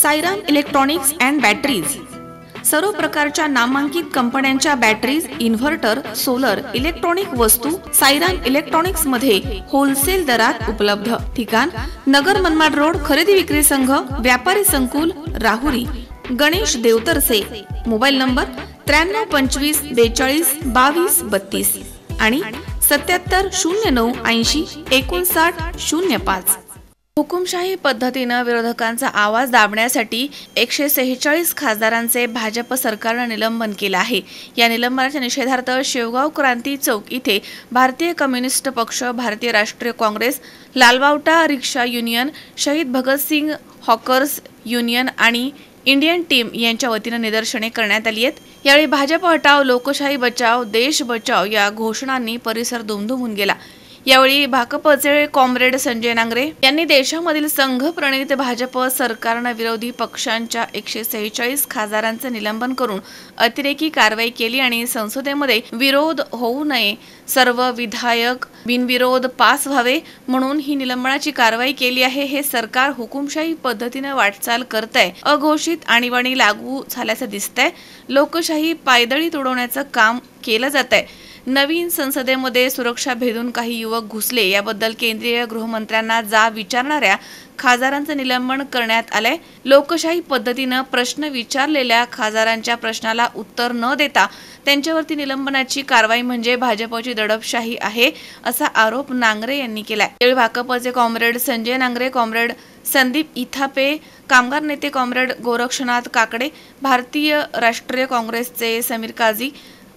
Sairam electronics and batteries सर्व प्रकारच्या नामांकित कंपन्यांच्या बॅटरीज, इन्व्हर्टर, सोलर, इलेक्ट्रॉनिक वस्तू साईराम इलेक्ट्रॉनिक्स मध्ये होलसेल दरात उपलब्ध। ठिकाण नगर मनमाड रोड, खरेदी विक्री संघ, व्यापारी संकुल, राहुरी। गणेश देवतरसे। मोबाईल नंबर 93 25 42 22 32 आणि 77 09 80 59 05। हुकुमशाही पद्धतीने विरोधकांचा आवाज दाबण्यासाठी 146 खासदारांचे भाजप सरकारने निलंबन केले आहे। या निलंबनाच्या निषेधार्थ शेवगाव क्रांती चौक इथे भारतीय कम्युनिस्ट पक्ष, भारतीय राष्ट्रीय काँग्रेस, लालबावटा रिक्षा युनियन, शहीद भगतसिंग हॉकर्स युनियन आणि इंडियन टीम यांच्या वतीने निदर्शने करण्यात आली आहेत। यावेळी भाजप हटाव, लोकशाही बचाव, देश बचाव या घोषणांनी परिसर दुमदुमून गेला। यावेळी भाकपचे कॉम्रेड संजय नांगरे यांनी देशामधील संघ प्रणित भाजप सरकारने विरोधी पक्षांच्या 146 खासदारांचे निलंबन करून अतिरेकी कारवाई केली आणि संसदेमध्ये विरोध होऊ नये, सर्व विधायक बिनविरोध पास व्हावे म्हणून ही निलंबनाची कारवाई केली आहे। हे सरकार हुकुमशाही पद्धतीने वाटचाल करतंय, अघोषित आणीबाणी लागू झाल्याचे दिसतंय, लोकशाही पायदळी तोडवण्याचं काम केलं जातंय। नवीन संसदेमध्ये सुरक्षा भेदून काही युवक घुसले याबद्दल केंद्रीय गृहमंत्र्यांना विचारणाऱ्या खासदारांचे निलंबन करण्यात आले। लोकशाही पद्धतीने प्रश्न विचारलेल्या खासदारांच्या प्रश्नाला उत्तर न देता त्यांच्यावरती निलंबनाची कारवाई म्हणजे भाजपची दडपशाही आहे, असा आरोप नांगरे यांनी केलाय। यावेळी भाकपचे कॉम्रेड संजय नांगरे, कॉम्रेड संदीप इथापे, कामगार नेते कॉम्रेड गोरक्षनाथ काकडे, भारतीय राष्ट्रीय काँग्रेसचे समीर काझी,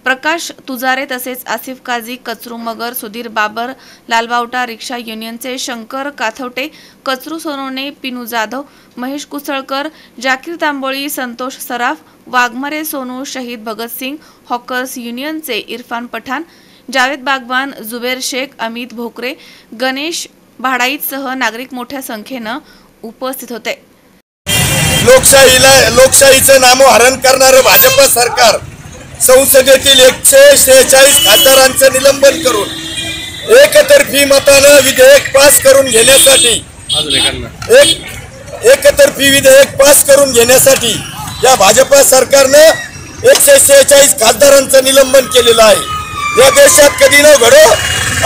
प्रकाश तुजारे तसेच आसिफ काझी, कचरू मगर, सुधीर बाबर, लालबावटा रिक्षा युनियनचे शंकर काथवटे, कचरू सोनवणे, पिनू जाधव, महेश कुसळकर, जाकीर तांबोळी, संतोष सराफ, वाघमारे सोनू, शहीद भगतसिंग हॉकर्स युनियनचे इरफान पठाण, जावेद बागवान, जुबेर शेख, अमित भोकरे, गणेश भाडाईतसह नागरिक मोठ्या संख्येने उपस्थित होते। लोकशाहीचं नामोहरण करणारे भाजप सरकार संसदेतील 146 खासदारांचे निलंबन करून एकतर्फी मताने विधेयक पास करून घेण्यासाठी या भाजप सरकारने 146 खासदारांचं निलंबन केलेलं आहे। या देशात कधी न घडो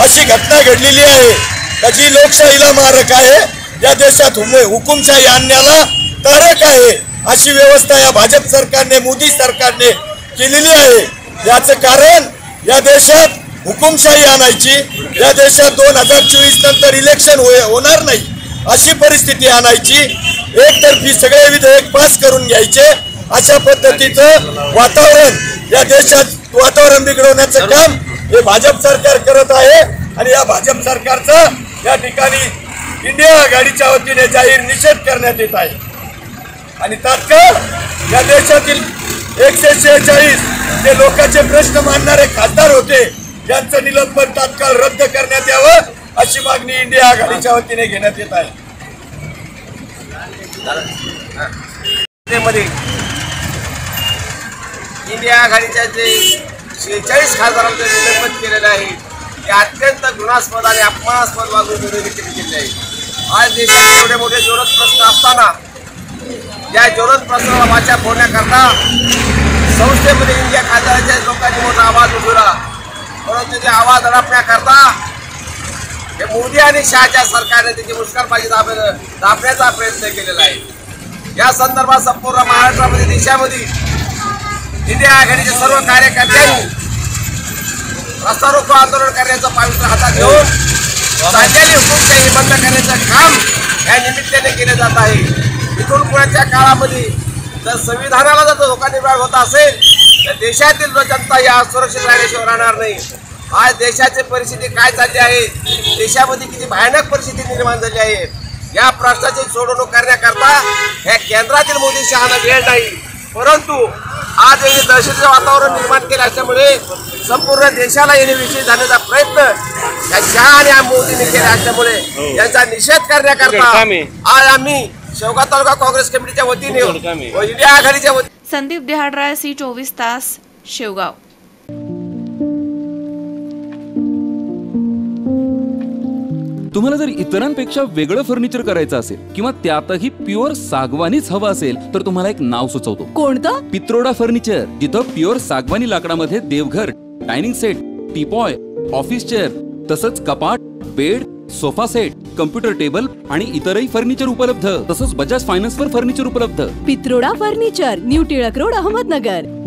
अशी घटना घडलेली आहे, जी लोकशाहीला मारक आहे। या देशात हुकुमशाही आणण्याला तारक आहे, अशी व्यवस्था या भाजप सरकारने, मोदी सरकारने केलेली आहे। याचं कारण या देशात हुकुमशाही आणायची, या देशात 2024 नंतर इलेक्शन होणार नाही अशी परिस्थिती आणायची, एकतर्फी सगळे विधेयक पास करून घ्यायचे, अशा पद्धतीचं वातावरण या देशात वातावरण बिघडवण्याचं काम हे भाजप सरकार करत आहे। आणि या भाजप सरकारचा या ठिकाणी इंडिया आघाडीच्या वतीने जाहीर निषेध करण्यात येत आहे। आणि तात्काळ या देशातील 146 जे लोकांचे प्रश्न मांडणारे खासदार होते त्यांचं निलंबन तात्काळ रद्द करण्यात यावं, अशी मागणी इंडिया आघाडीच्या वतीने घेण्यात येत आहे। इंडिया आघाडीच्या जे 46 खासदारांचं निलंबन केलेलं आहे ते अत्यंत घृणास्पद आणि अपमानास्पद वागणूक केलेली आहे। आज देशात एवढे मोठे ज्वलंत प्रश्न असताना या ज्वलंत प्रश्नाला वाचा फोडण्याकरता संस्थेमध्ये इंडिया खासदाराच्या लोकांनी मोठा आवाज उठवला, परंतु ते आवाज अडपण्याकरता हे मोदी आणि शहाच्या सरकारने त्याची मुस्करबाजी दाबण्याचा प्रयत्न केलेला आहे। या संदर्भात संपूर्ण महाराष्ट्रामध्ये, देशामध्ये इंडिया आघाडीच्या सर्व कार्यकर्त्यांनी रस्ता रोको आंदोलन करण्याचं पावित्र्य हातात घेऊन राज्याने हुकुमशाही बंद करण्याचं काम या निमित्ताने केले जात आहे। इथून पुढच्या काळामध्ये जर संविधानाला जर धोका निर्माण होत असेल तर देशातील जनता या सुरक्षित राहण्याशिवाय राहणार नाही। आज देशाची परिस्थिती काय चालली आहे, देशामध्ये किती भयानक परिस्थिती निर्माण झाली आहे, या प्रश्नाची सोडवणूक करण्याकरता या केंद्रातील मोदी शहाना वेळ नाही, परंतु आज हे दहशतीचं वातावरण निर्माण केलं असल्यामुळे संपूर्ण देशाला याने विषय जाण्याचा प्रयत्न या शहा आणि या मोदीने केला असल्यामुळे याचा निषेध करण्याकरता आज आम्ही शेवगाव तालुका काँग्रेस कमिटीच्या वतीने व इंडिया आघाडीच्या वतीने संदीप देहाडराय, C24 तास, शेवगाव। तुम्हाला जर इतरांपेक्षा वेगळं फर्निचर करायचं असेल किंवा त्यातही प्युअर सागवानीच हवं असेल तर तुम्हाला एक नाव सुचवतो. कोणतं? पित्रोडा फर्निचर, जिथं प्युअर सागवानी लाकडामध्ये देवघर, dining set, teapoy, office chair, तसंच कपाट, bed, sofa set, computer table आणि इतरही फर्निचर उपलब्ध. तसंच बजाज फायनान्स वर फर्निचर उपलब्ध. Pitroda furniture, new Tilak road, Ahmednagar.